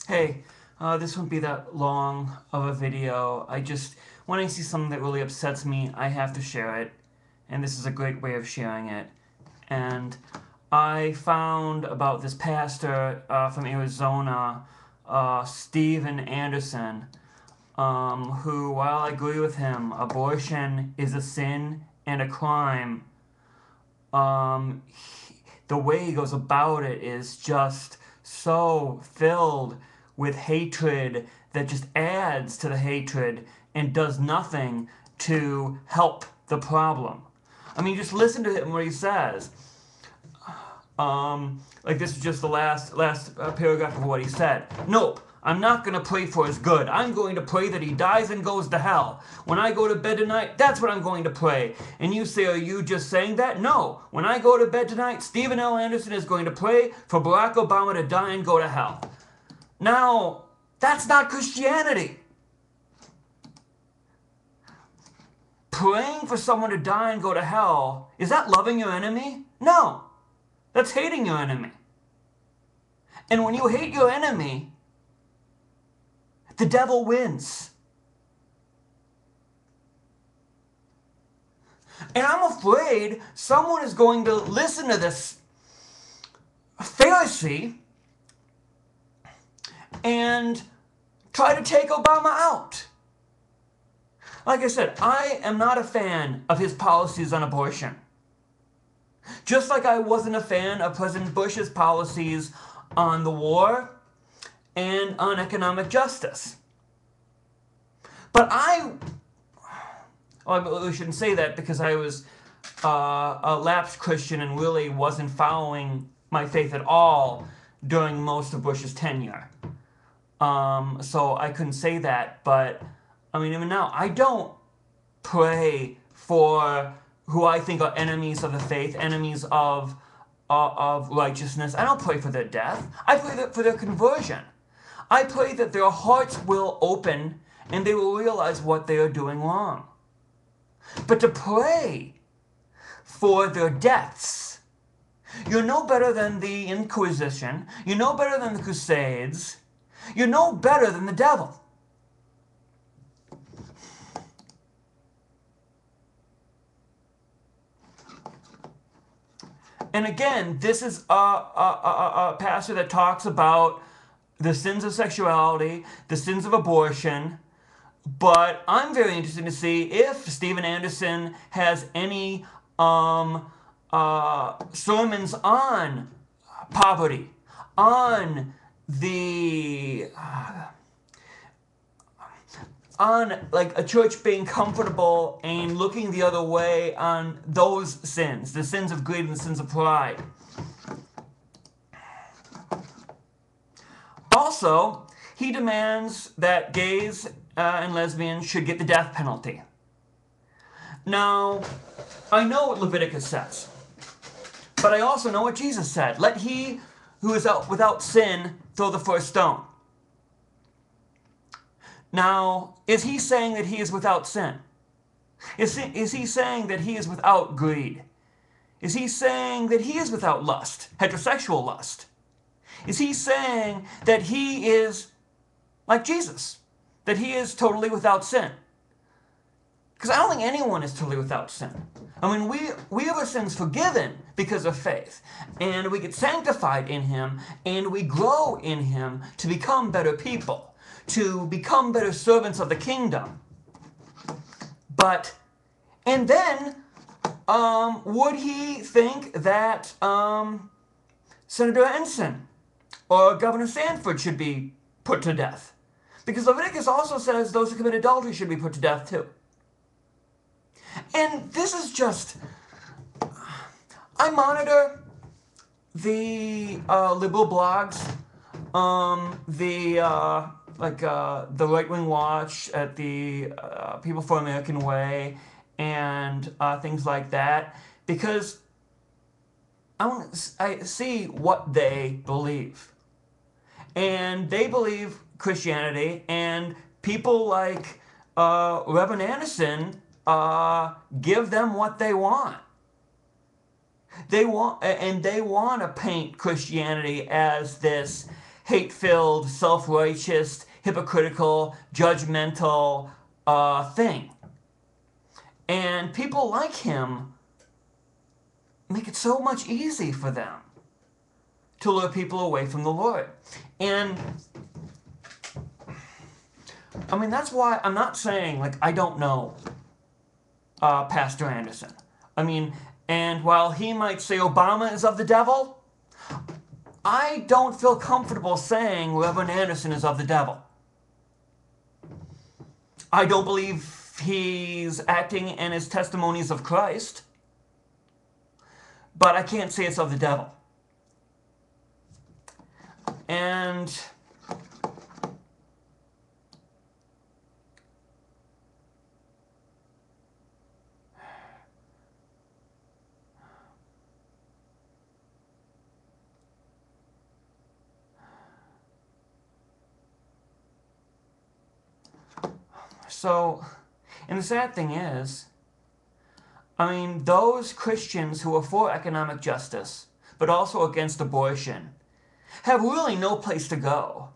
Hey, this won't be that long of a video. When I see something that really upsets me, I have to share it. And this is a great way of sharing it. And I found about this pastor from Arizona, Steven Anderson, who, while I agree with him, abortion is a sin and a crime, the way he goes about it is just so filled with hatred that just adds to the hatred and does nothing to help the problem. I mean, just listen to him what he says. Like this is just the last paragraph of what he said. Nope. I'm not going to pray for his good. I'm going to pray that he dies and goes to hell. When I go to bed tonight, that's what I'm going to pray. And you say, are you just saying that? No. When I go to bed tonight, Steven L. Anderson is going to pray for Barack Obama to die and go to hell. Now, that's not Christianity. Praying for someone to die and go to hell, is that loving your enemy? No. That's hating your enemy. And when you hate your enemy, the devil wins. And I'm afraid someone is going to listen to this Pharisee and try to take Obama out. Like I said, I am not a fan of his policies on abortion. Just like I wasn't a fan of President Bush's policies on the war and on economic justice. But well, I really shouldn't say that because I was a lapsed Christian and really wasn't following my faith at all during most of Bush's tenure. So I couldn't say that, but I mean, even now, I don't pray for who I think are enemies of the faith, enemies of righteousness. I don't pray for their death. I pray for their conversion. I pray that their hearts will open and they will realize what they are doing wrong. But to pray for their deaths, you're no better than the Inquisition. You're no better than the Crusades. You're no better than the devil. And again, this is a pastor that talks about the sins of sexuality, the sins of abortion, but I'm very interested to see if Steven Anderson has any sermons on poverty, on the on like a church being comfortable and looking the other way on those sins, the sins of greed and the sins of pride. Also, he demands that gays and lesbians should get the death penalty. Now, I know what Leviticus says, but I also know what Jesus said. Let he who is without sin throw the first stone. Now, is he saying that he is without sin? Is he saying that he is without greed? Is he saying that he is without lust, heterosexual lust? Is he saying that he is like Jesus, that he is totally without sin? Because I don't think anyone is totally without sin. I mean, we have our sins forgiven because of faith, and we get sanctified in him, and we grow in him to become better people, to become better servants of the kingdom. And then, would he think that Senator Ensign or Governor Sanford should be put to death? Because Leviticus also says those who commit adultery should be put to death too. And this is just, I monitor the liberal blogs, the Right-Wing Watch, at the People for American Way, and things like that, because I see what they believe. And they believe Christianity, and people like Rev Anderson give them what they want. They want to paint Christianity as this hate-filled, self-righteous, hypocritical, judgmental thing. And people like him make it so much easy for them to lure people away from the Lord. And I mean, that's why I'm not saying, like, I don't know Pastor Anderson. I mean, and while he might say Obama is of the devil, I don't feel comfortable saying Reverend Anderson is of the devil. I don't believe he's acting in his testimonies of Christ, but I can't say it's of the devil. And so, and the sad thing is, I mean, those Christians who are for economic justice, but also against abortion, have really no place to go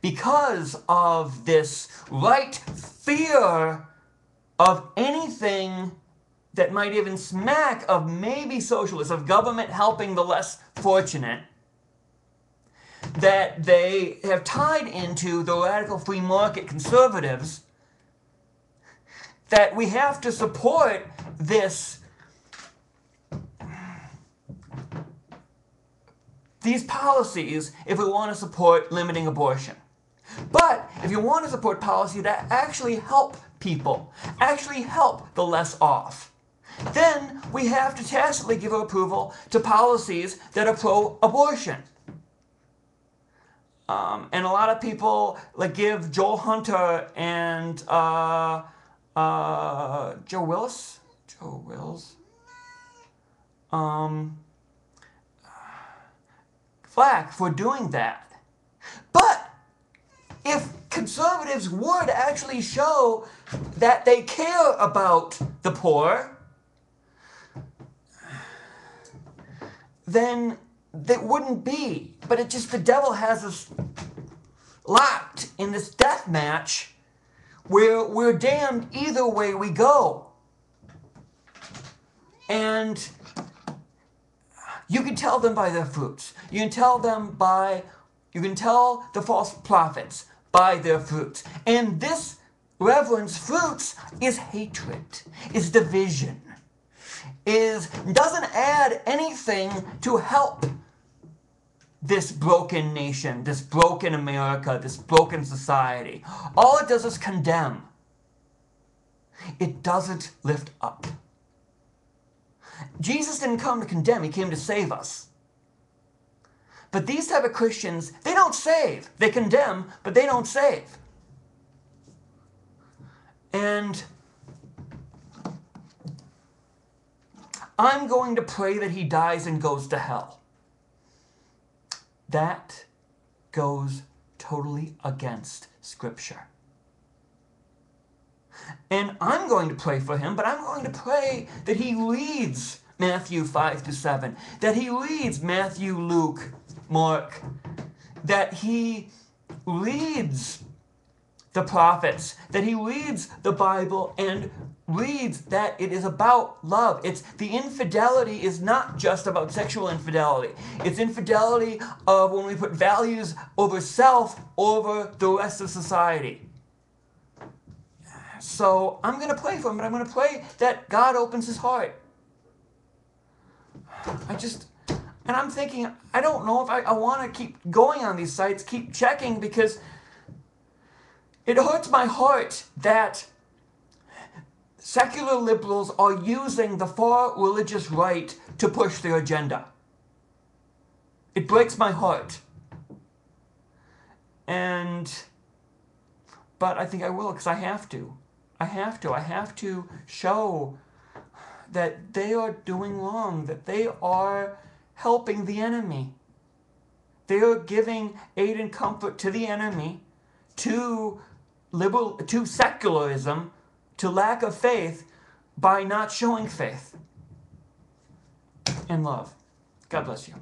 because of this right fear of anything that might even smack of maybe socialism, of government helping the less fortunate, that they have tied into the radical free market conservatives, that we have to support these policies if we want to support limiting abortion. But if you want to support policies that actually help people, actually help the less off, then we have to tacitly give our approval to policies that are pro-abortion. And a lot of people like give Joel Hunter and Joe Wills, flack for doing that. But if conservatives would actually show that they care about the poor, then it wouldn't be. But it just, the devil has us locked in this death match where we're damned either way we go. And you can tell them by their fruits. You can tell the false prophets by their fruits. And this reverend's fruits is hatred, is division, doesn't add anything to help this broken nation, this broken America, this broken society. All it does is condemn. It doesn't lift up. Jesus didn't come to condemn, he came to save us. But these type of Christians, they don't save. They condemn, but they don't save. And I'm going to pray that he dies and goes to hell. That goes totally against Scripture. And I'm going to pray for him, but I'm going to pray that he leads Matthew 5-7, that he leads Matthew, Luke, Mark, that he leads the prophets, that he leads the Bible and reads that it is about love. The infidelity is not just about sexual infidelity. It's infidelity of when we put values over self over the rest of society. So I'm going to pray for him, but I'm going to pray that God opens his heart. And I'm thinking, I don't know if I want to keep going on these sites, keep checking, because it hurts my heart that secular liberals are using the far religious right to push their agenda. It breaks my heart. But I think I will, because I have to. I have to show that they are doing wrong, that they are helping the enemy. They are giving aid and comfort to the enemy, to secularism, to lack of faith, by not showing faith and love. God bless you.